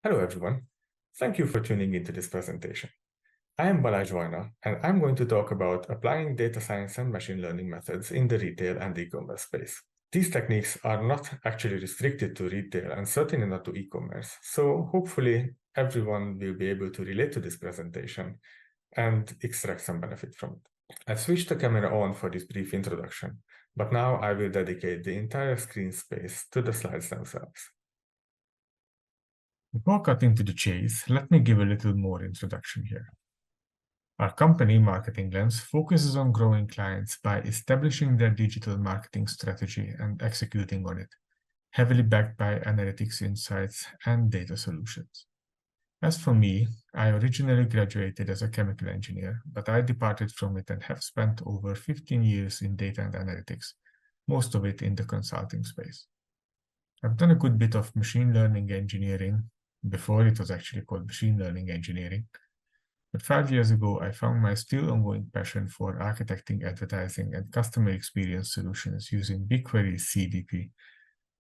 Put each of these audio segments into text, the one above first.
Hello everyone. Thank you for tuning into this presentation. I am Vajna, and I'm going to talk about applying data science and machine learning methods in the retail and e-commerce space. These techniques are not actually restricted to retail and certainly not to e-commerce, so hopefully everyone will be able to relate to this presentation and extract some benefit from it. I've switched the camera on for this brief introduction, but now I will dedicate the entire screen space to the slides themselves. Before cutting to the chase, let me give a little more introduction here. Our company, Marketing Lens, focuses on growing clients by establishing their digital marketing strategy and executing on it, heavily backed by analytics insights and data solutions. As for me, I originally graduated as a chemical engineer, but I departed from it and have spent over 15 years in data and analytics, most of it in the consulting space. I've done a good bit of machine learning engineering. Before it was actually called machine learning engineering. But 5 years ago, I found my still ongoing passion for architecting advertising and customer experience solutions using BigQuery, CDP,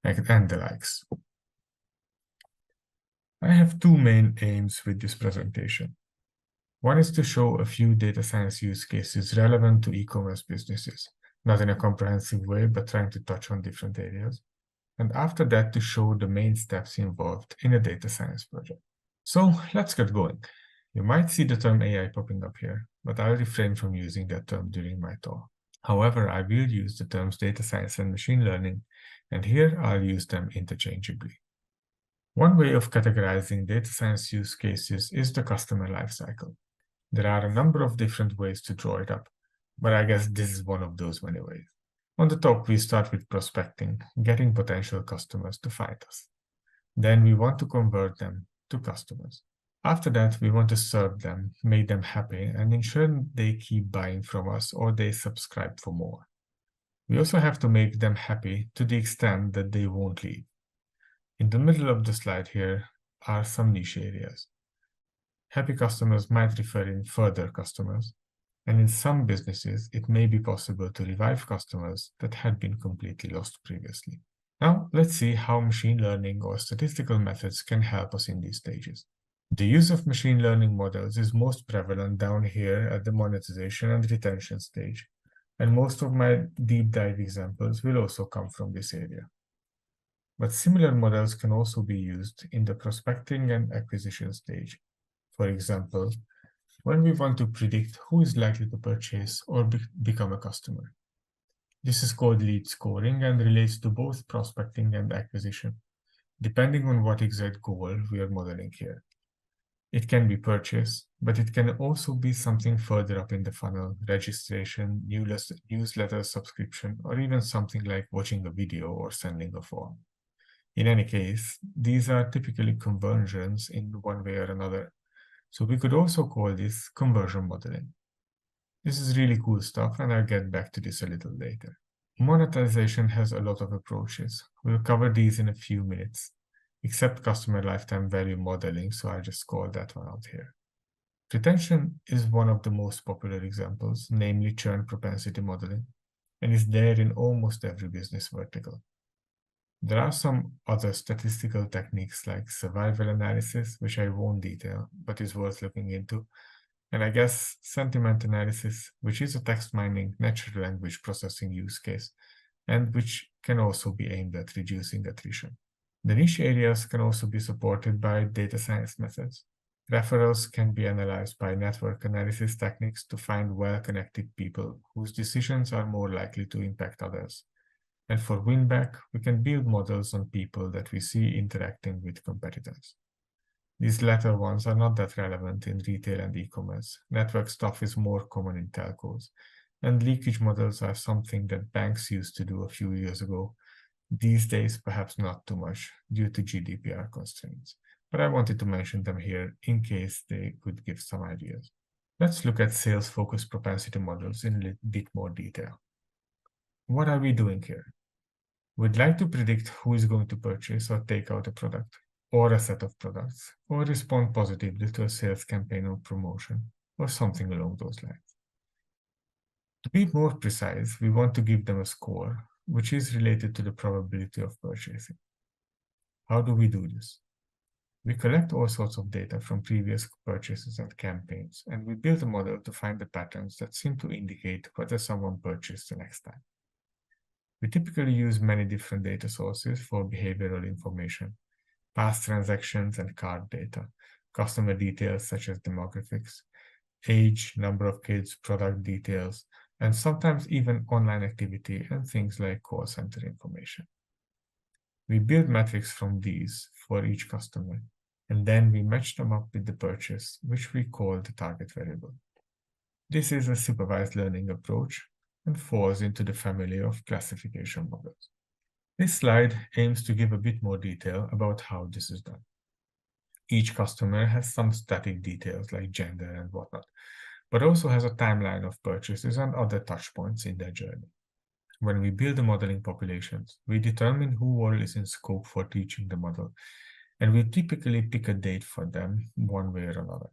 and the likes. I have two main aims with this presentation. One is to show a few data science use cases relevant to e-commerce businesses, not in a comprehensive way, but trying to touch on different areas. And after that, to show the main steps involved in a data science project. So let's get going. You might see the term AI popping up here, but I'll refrain from using that term during my talk. However, I will use the terms data science and machine learning, and here I'll use them interchangeably. One way of categorizing data science use cases is the customer lifecycle. There are a number of different ways to draw it up, but I guess this is one of those many ways. On the top, we start with prospecting, getting potential customers to find us. Then we want to convert them to customers. After that, we want to serve them, make them happy, and ensure they keep buying from us or they subscribe for more. We also have to make them happy to the extent that they won't leave. In the middle of the slide here are some niche areas. Happy customers might refer in further customers, and in some businesses, it may be possible to revive customers that had been completely lost previously. Now, let's see how machine learning or statistical methods can help us in these stages. The use of machine learning models is most prevalent down here at the monetization and retention stage, and most of my deep dive examples will also come from this area. But similar models can also be used in the prospecting and acquisition stage. For example, when we want to predict who is likely to purchase or become a customer. This is called lead scoring and relates to both prospecting and acquisition, depending on what exact goal we are modeling here. It can be purchase, but it can also be something further up in the funnel, registration, newsletter subscription, or even something like watching a video or sending a form. In any case, these are typically conversions in one way or another. So we could also call this conversion modeling. This is really cool stuff, and I'll get back to this a little later. Monetization has a lot of approaches. We'll cover these in a few minutes, except customer lifetime value modeling, so I'll just call that one out here. Retention is one of the most popular examples, namely churn propensity modeling, and is there in almost every business vertical. There are some other statistical techniques like survival analysis, which I won't detail, but is worth looking into. And I guess sentiment analysis, which is a text mining natural language processing use case, and which can also be aimed at reducing attrition. The niche areas can also be supported by data science methods. Referrals can be analyzed by network analysis techniques to find well-connected people whose decisions are more likely to impact others. And for win-back, we can build models on people that we see interacting with competitors. These latter ones are not that relevant in retail and e-commerce. Network stuff is more common in telcos, and leakage models are something that banks used to do a few years ago. These days, perhaps not too much due to GDPR constraints, but I wanted to mention them here in case they could give some ideas. Let's look at sales-focused propensity models in a bit more detail. What are we doing here? We'd like to predict who is going to purchase or take out a product, or a set of products, or respond positively to a sales campaign or promotion, or something along those lines. To be more precise, we want to give them a score, which is related to the probability of purchasing. How do we do this? We collect all sorts of data from previous purchases and campaigns, and we build a model to find the patterns that seem to indicate whether someone purchased the next time. We typically use many different data sources for behavioral information: past transactions and card data, customer details such as demographics, age, number of kids, product details, and sometimes even online activity and things like call center information. We build metrics from these for each customer, and then we match them up with the purchase, which we call the target variable. This is a supervised learning approach and falls into the family of classification models. This slide aims to give a bit more detail about how this is done. Each customer has some static details like gender and whatnot, but also has a timeline of purchases and other touchpoints in their journey. When we build the modeling populations, we determine who all is in scope for teaching the model, and we typically pick a date for them one way or another.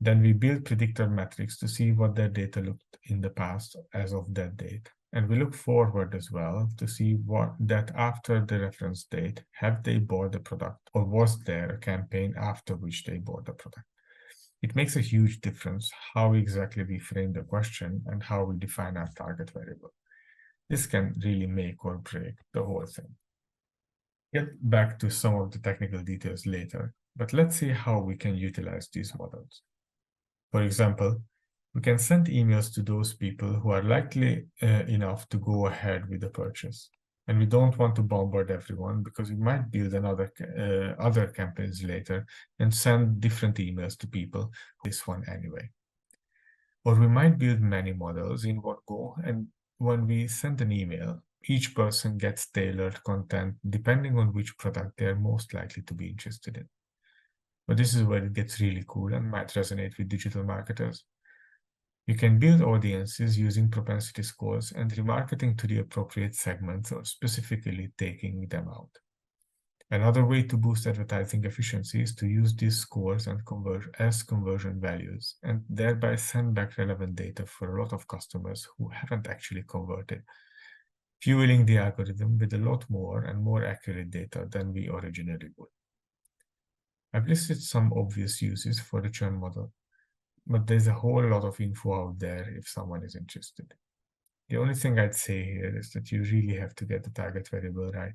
Then we build predictor metrics to see what their data looked in the past as of that date. And we look forward as well to see that after the reference date, have they bought the product, or was there a campaign after which they bought the product? It makes a huge difference how exactly we frame the question and how we define our target variable. This can really make or break the whole thing. Get back to some of the technical details later, but let's see how we can utilize these models. For example, we can send emails to those people who are likely enough to go ahead with the purchase. And we don't want to bombard everyone because we might build other campaigns later and send different emails to people this one anyway. Or we might build many models in one go, and when we send an email, each person gets tailored content depending on which product they're most likely to be interested in. But this is where it gets really cool and might resonate with digital marketers. You can build audiences using propensity scores and remarketing to the appropriate segments or specifically taking them out. Another way to boost advertising efficiency is to use these scores and as conversion values, and thereby send back relevant data for a lot of customers who haven't actually converted, fueling the algorithm with a lot more and more accurate data than we originally would. I've listed some obvious uses for the churn model, but there's a whole lot of info out there if someone is interested. The only thing I'd say here is that you really have to get the target variable right.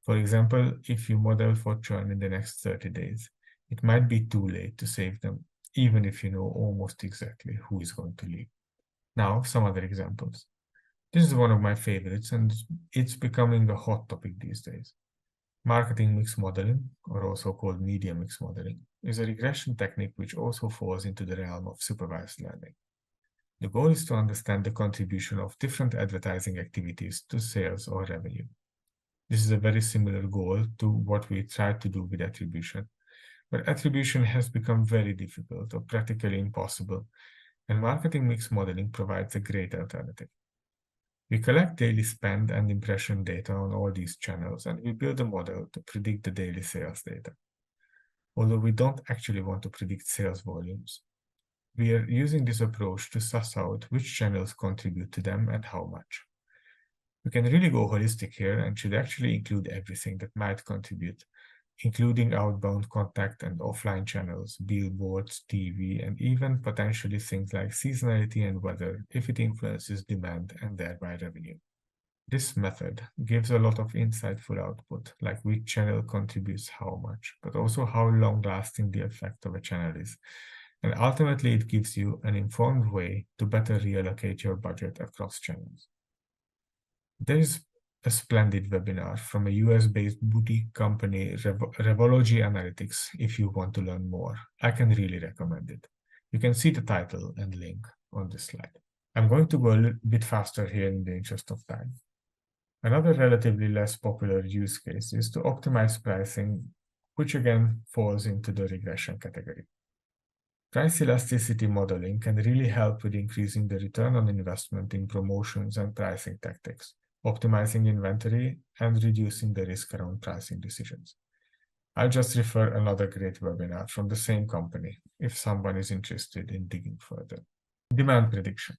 For example, if you model for churn in the next 30 days, it might be too late to save them, even if you know almost exactly who is going to leave. Now, some other examples. This is one of my favorites, and it's becoming a hot topic these days. Marketing mix modeling, or also called media mix modeling, is a regression technique which also falls into the realm of supervised learning. The goal is to understand the contribution of different advertising activities to sales or revenue. This is a very similar goal to what we tried to do with attribution, but attribution has become very difficult or practically impossible, and marketing mix modeling provides a great alternative. We collect daily spend and impression data on all these channels, and we build a model to predict the daily sales data. Although we don't actually want to predict sales volumes, we are using this approach to suss out which channels contribute to them and how much. We can really go holistic here and should actually include everything that might contribute, including outbound contact and offline channels, billboards, TV, and even potentially things like seasonality and weather if it influences demand and thereby revenue. This method gives a lot of insightful output, like which channel contributes how much, but also how long-lasting the effect of a channel is. And ultimately, it gives you an informed way to better reallocate your budget across channels. There is a splendid webinar from a US-based boutique company, Revology Analytics, if you want to learn more. I can really recommend it. You can see the title and link on this slide. I'm going to go a little bit faster here in the interest of time. Another relatively less popular use case is to optimize pricing, which again falls into the regression category. Price elasticity modeling can really help with increasing the return on investment in promotions and pricing tactics, optimizing inventory, and reducing the risk around pricing decisions. I'll just refer another great webinar from the same company if someone is interested in digging further. Demand prediction.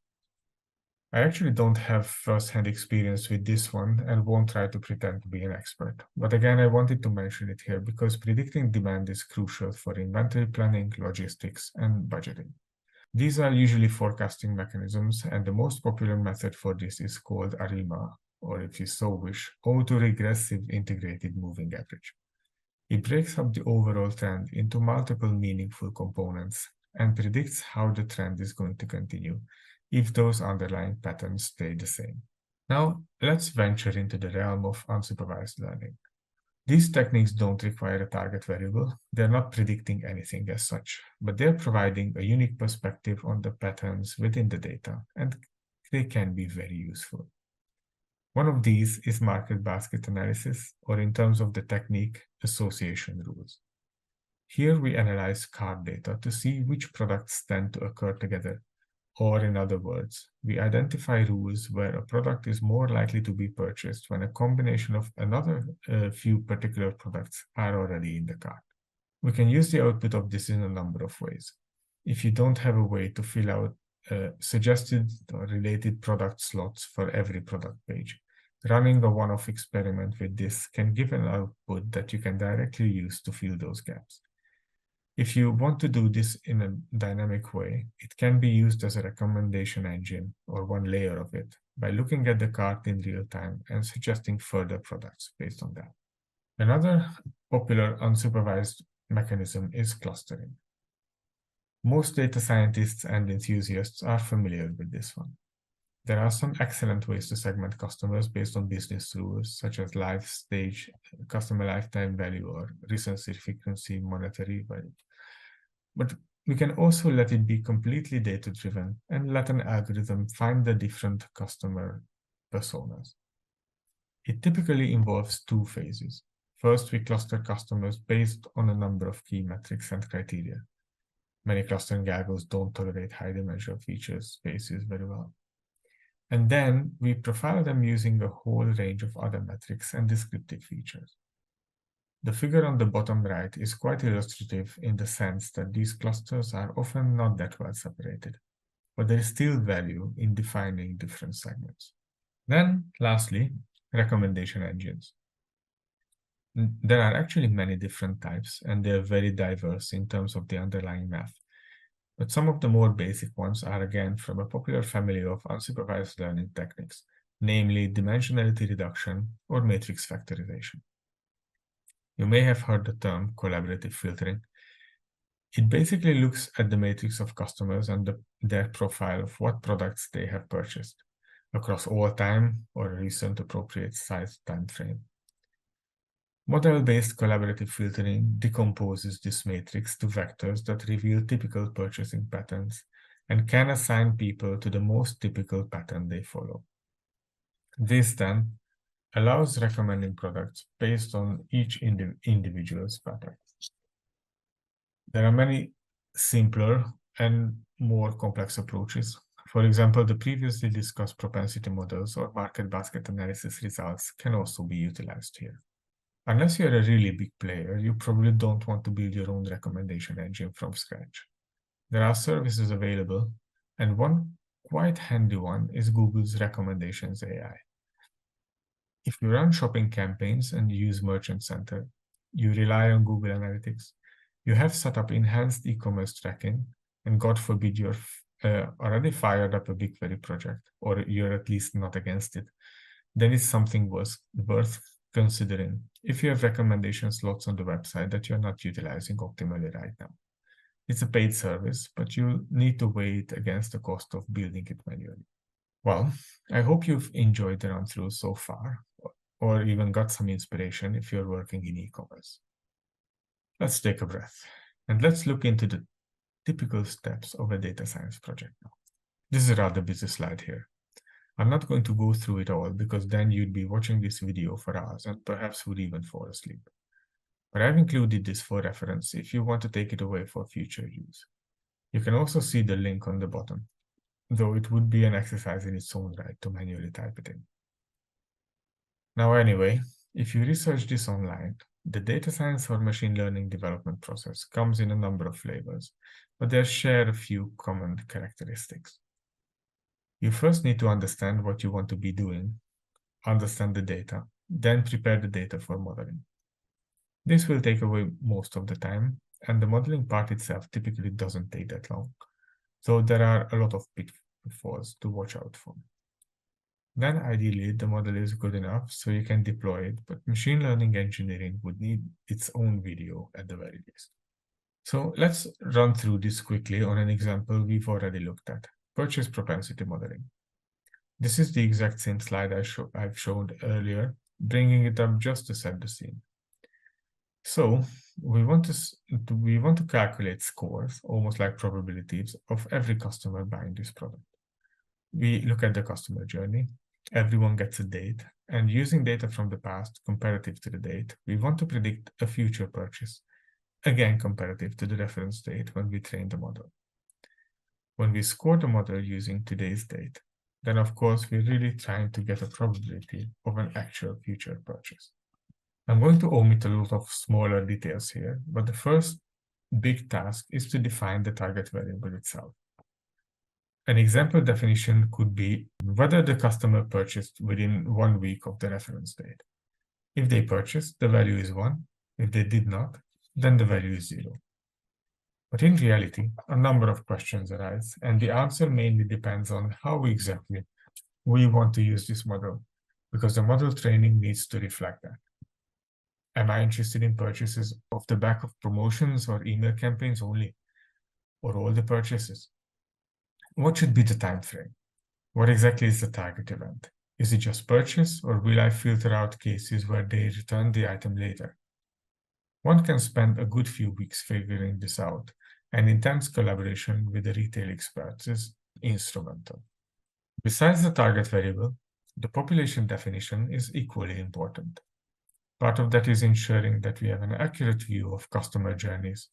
I actually don't have first-hand experience with this one and won't try to pretend to be an expert. But again, I wanted to mention it here because predicting demand is crucial for inventory planning, logistics, and budgeting. These are usually forecasting mechanisms, and the most popular method for this is called ARIMA, or if you so wish, autoregressive integrated moving average. It breaks up the overall trend into multiple meaningful components and predicts how the trend is going to continue if those underlying patterns stay the same. Now, let's venture into the realm of unsupervised learning. These techniques don't require a target variable. They're not predicting anything as such, but they're providing a unique perspective on the patterns within the data, and they can be very useful. One of these is market basket analysis, or in terms of the technique, association rules. Here we analyze cart data to see which products tend to occur together, or in other words, we identify rules where a product is more likely to be purchased when a combination of another few particular products are already in the cart. We can use the output of this in a number of ways. If you don't have a way to fill out suggested or related product slots for every product page, running a one-off experiment with this can give an output that you can directly use to fill those gaps. If you want to do this in a dynamic way, it can be used as a recommendation engine or one layer of it by looking at the cart in real time and suggesting further products based on that. Another popular unsupervised mechanism is clustering. Most data scientists and enthusiasts are familiar with this one. There are some excellent ways to segment customers based on business rules, such as life stage, customer lifetime value, or recency frequency monetary value. But we can also let it be completely data-driven and let an algorithm find the different customer personas. It typically involves two phases. First, we cluster customers based on a number of key metrics and criteria. Many clustering algos don't tolerate high-dimensional features spaces very well. And then we profile them using a whole range of other metrics and descriptive features. The figure on the bottom right is quite illustrative in the sense that these clusters are often not that well separated, but there is still value in defining different segments. Then, lastly, recommendation engines. There are actually many different types, and they're very diverse in terms of the underlying math. But some of the more basic ones are again from a popular family of unsupervised learning techniques, namely dimensionality reduction or matrix factorization. You may have heard the term collaborative filtering. It basically looks at the matrix of customers and their profile of what products they have purchased across all time or a recent appropriate size time frame. Model-based collaborative filtering decomposes this matrix to vectors that reveal typical purchasing patterns and can assign people to the most typical pattern they follow. This then allows recommending products based on each individual's pattern. There are many simpler and more complex approaches. For example, the previously discussed propensity models or market basket analysis results can also be utilized here. Unless you're a really big player, you probably don't want to build your own recommendation engine from scratch. There are services available, and one quite handy one is Google's Recommendations AI. If you run shopping campaigns and use Merchant Center, you rely on Google Analytics, you have set up enhanced e-commerce tracking, and God forbid you're already fired up a BigQuery project, or you're at least not against it, then it's something worth considering if you have recommendation slots on the website that you're not utilizing optimally right now. It's a paid service, but you need to weigh it against the cost of building it manually. Well, I hope you've enjoyed the run-through so far, or even got some inspiration if you're working in e-commerce. Let's take a breath, and let's look into the typical steps of a data science project now. This is a rather busy slide here. I'm not going to go through it all because then you'd be watching this video for hours and perhaps would even fall asleep. But I've included this for reference if you want to take it away for future use. You can also see the link on the bottom, though it would be an exercise in its own right to manually type it in. Now anyway, if you research this online, the data science or machine learning development process comes in a number of flavors, but they share a few common characteristics. You first need to understand what you want to be doing, understand the data, then prepare the data for modeling. This will take away most of the time, and the modeling part itself typically doesn't take that long. So there are a lot of pitfalls to watch out for. Then ideally, the model is good enough so you can deploy it, but machine learning engineering would need its own video at the very least. So let's run through this quickly on an example we've already looked at, purchase propensity modeling. This is the exact same slide I've shown earlier, bringing it up just to set the scene. So we want to calculate scores, almost like probabilities, of every customer buying this product. We look at the customer journey. Everyone gets a date, and using data from the past comparative to the date, we want to predict a future purchase, again comparative to the reference date when we train the model. When we score the model using today's date, then of course we're really trying to get a probability of an actual future purchase. I'm going to omit a lot of smaller details here, but the first big task is to define the target variable itself. An example definition could be whether the customer purchased within 1 week of the reference date. If they purchased, the value is 1. If they did not, then the value is 0. But in reality, a number of questions arise, and the answer mainly depends on how exactly we want to use this model, because the model training needs to reflect that. Am I interested in purchases off the back of promotions or email campaigns only, or all the purchases? What should be the time frame? What exactly is the target event? Is it just purchase, or will I filter out cases where they return the item later? One can spend a good few weeks figuring this out, and intense collaboration with the retail experts is instrumental. Besides the target variable, the population definition is equally important. Part of that is ensuring that we have an accurate view of customer journeys.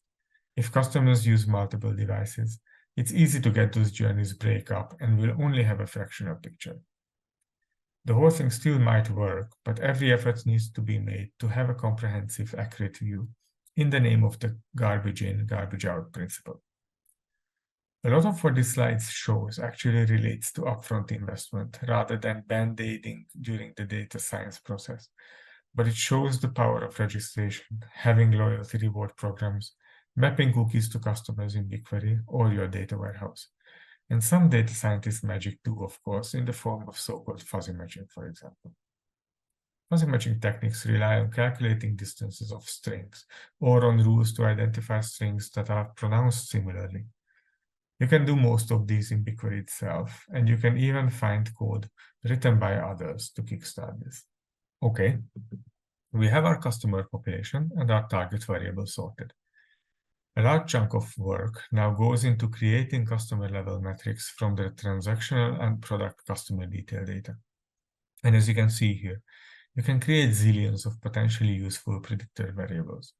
If customers use multiple devices, it's easy to get those journeys break up and we'll only have a fractional picture. The whole thing still might work, but every effort needs to be made to have a comprehensive, accurate view in the name of the garbage in, garbage out principle. A lot of what this slide shows actually relates to upfront investment rather than band-aiding during the data science process, but it shows the power of registration, having loyalty reward programs, mapping cookies to customers in BigQuery or your data warehouse. And some data scientist magic too, of course, in the form of so-called fuzzy matching, for example. Fuzzy matching techniques rely on calculating distances of strings or on rules to identify strings that are pronounced similarly. You can do most of these in BigQuery itself, and you can even find code written by others to kickstart this. Okay, we have our customer population and our target variable sorted. A large chunk of work now goes into creating customer-level metrics from the transactional and product customer detail data. And as you can see here, you can create zillions of potentially useful predictor variables.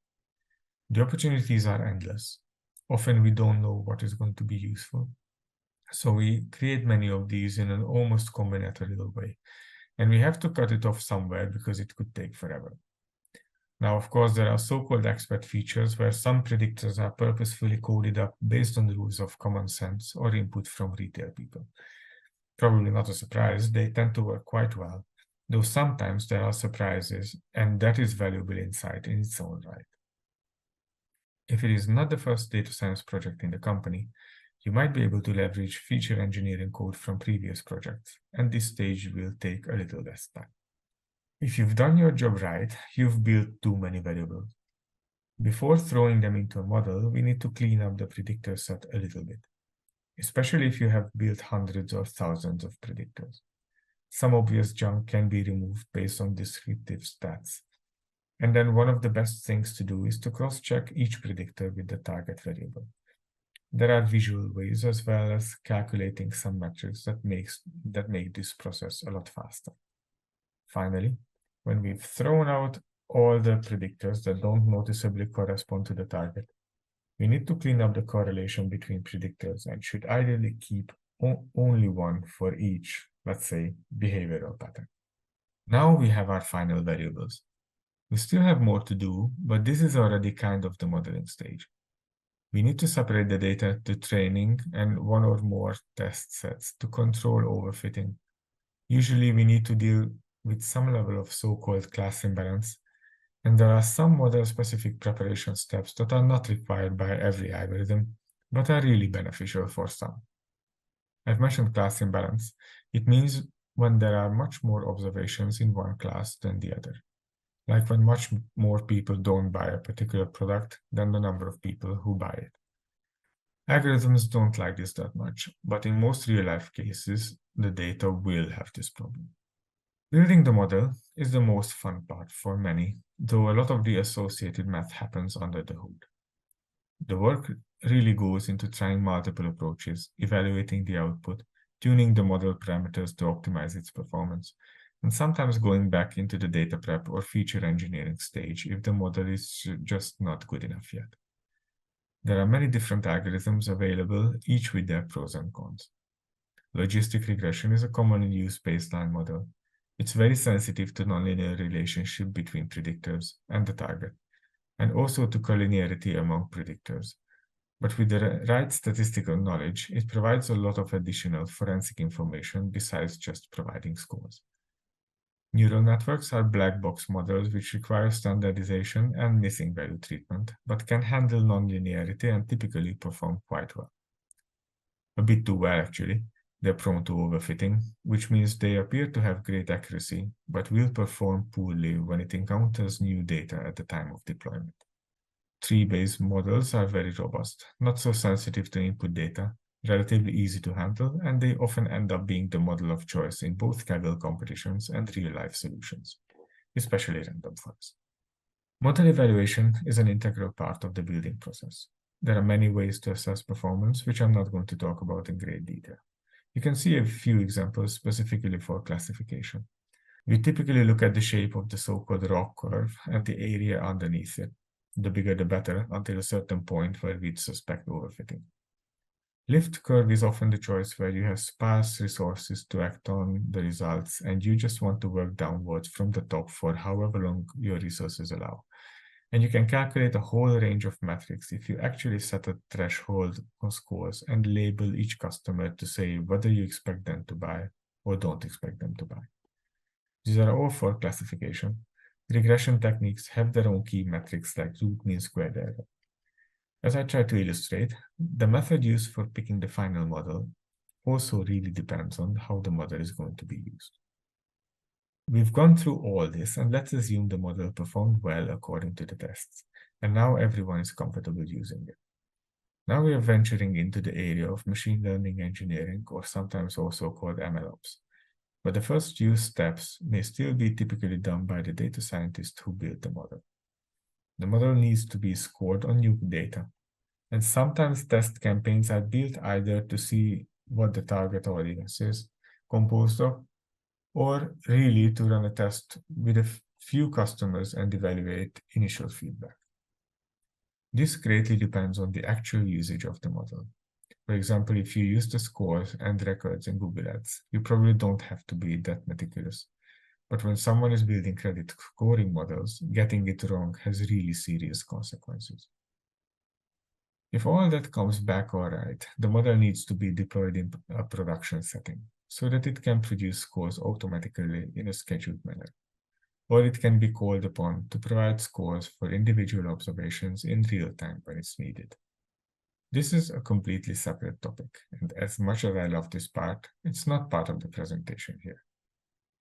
The opportunities are endless. Often we don't know what is going to be useful. So we create many of these in an almost combinatorial way. And we have to cut it off somewhere because it could take forever. Now, of course, there are so-called expert features where some predictors are purposefully coded up based on the rules of common sense or input from retail people. Probably not a surprise, they tend to work quite well, though sometimes there are surprises, and that is valuable insight in its own right. If it is not the first data science project in the company, you might be able to leverage feature engineering code from previous projects, and this stage will take a little less time. If you've done your job right, you've built too many variables. Before throwing them into a model, we need to clean up the predictor set a little bit, especially if you have built hundreds or thousands of predictors. Some obvious junk can be removed based on descriptive stats. And then one of the best things to do is to cross-check each predictor with the target variable. There are visual ways as well as calculating some metrics that make this process a lot faster. Finally, when we've thrown out all the predictors that don't noticeably correspond to the target, we need to clean up the correlation between predictors and should ideally keep only one for each, let's say, behavioral pattern. Now we have our final variables. We still have more to do, but this is already kind of the modeling stage. We need to separate the data to training and one or more test sets to control overfitting. Usually, we need to deal with some level of so-called class imbalance, and there are some model-specific preparation steps that are not required by every algorithm, but are really beneficial for some. I've mentioned class imbalance. It means when there are much more observations in one class than the other, like when much more people don't buy a particular product than the number of people who buy it. Algorithms don't like this that much, but in most real-life cases, the data will have this problem. Building the model is the most fun part for many, though a lot of the associated math happens under the hood. The work really goes into trying multiple approaches, evaluating the output, tuning the model parameters to optimize its performance, and sometimes going back into the data prep or feature engineering stage if the model is just not good enough yet. There are many different algorithms available, each with their pros and cons. Logistic regression is a commonly used baseline model. It's very sensitive to nonlinear relationship between predictors and the target, and also to collinearity among predictors. But with the right statistical knowledge, it provides a lot of additional forensic information besides just providing scores. Neural networks are black box models which require standardization and missing value treatment, but can handle nonlinearity and typically perform quite well. A bit too well, actually. They're prone to overfitting, which means they appear to have great accuracy, but will perform poorly when it encounters new data at the time of deployment. Tree-based models are very robust, not so sensitive to input data, relatively easy to handle, and they often end up being the model of choice in both Kaggle competitions and real-life solutions, especially random forest. Model evaluation is an integral part of the building process. There are many ways to assess performance, which I'm not going to talk about in great detail. You can see a few examples specifically for classification. We typically look at the shape of the so-called rock curve and the area underneath it. The bigger the better, until a certain point where we'd suspect overfitting. Lift curve is often the choice where you have sparse resources to act on the results and you just want to work downwards from the top for however long your resources allow. And you can calculate a whole range of metrics if you actually set a threshold on scores and label each customer to say whether you expect them to buy or don't expect them to buy. These are all for classification. Regression techniques have their own key metrics like root mean squared error. As I try to illustrate, the method used for picking the final model also really depends on how the model is going to be used. We've gone through all this, and let's assume the model performed well according to the tests, and now everyone is comfortable using it. Now we are venturing into the area of machine learning engineering, or sometimes also called MLOps. But the first few steps may still be typically done by the data scientist who built the model. The model needs to be scored on new data, and sometimes test campaigns are built either to see what the target audience is composed of, or really to run a test with a few customers and evaluate initial feedback. This greatly depends on the actual usage of the model. For example, if you use the scores and records in Google Ads, you probably don't have to be that meticulous. But when someone is building credit scoring models, getting it wrong has really serious consequences. If all that comes back all right, the model needs to be deployed in a production setting so that it can produce scores automatically in a scheduled manner. Or it can be called upon to provide scores for individual observations in real time when it's needed. This is a completely separate topic, and as much as I love this part, it's not part of the presentation here.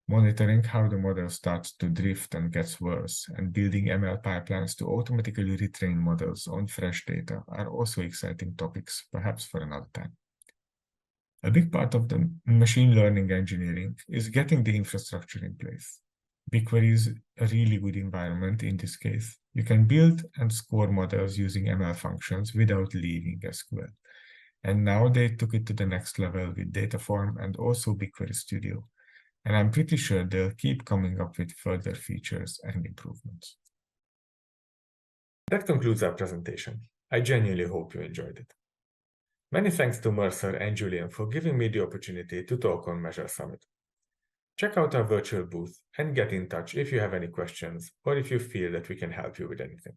Monitoring how the model starts to drift and gets worse, and building ML pipelines to automatically retrain models on fresh data are also exciting topics, perhaps for another time. A big part of the machine learning engineering is getting the infrastructure in place. BigQuery is a really good environment in this case. You can build and score models using ML functions without leaving SQL. And now they took it to the next level with Dataform and also BigQuery Studio. And I'm pretty sure they'll keep coming up with further features and improvements. That concludes our presentation. I genuinely hope you enjoyed it. Many thanks to Mercer and Julian for giving me the opportunity to talk on MeasureSummit. Check out our virtual booth and get in touch if you have any questions or if you feel that we can help you with anything.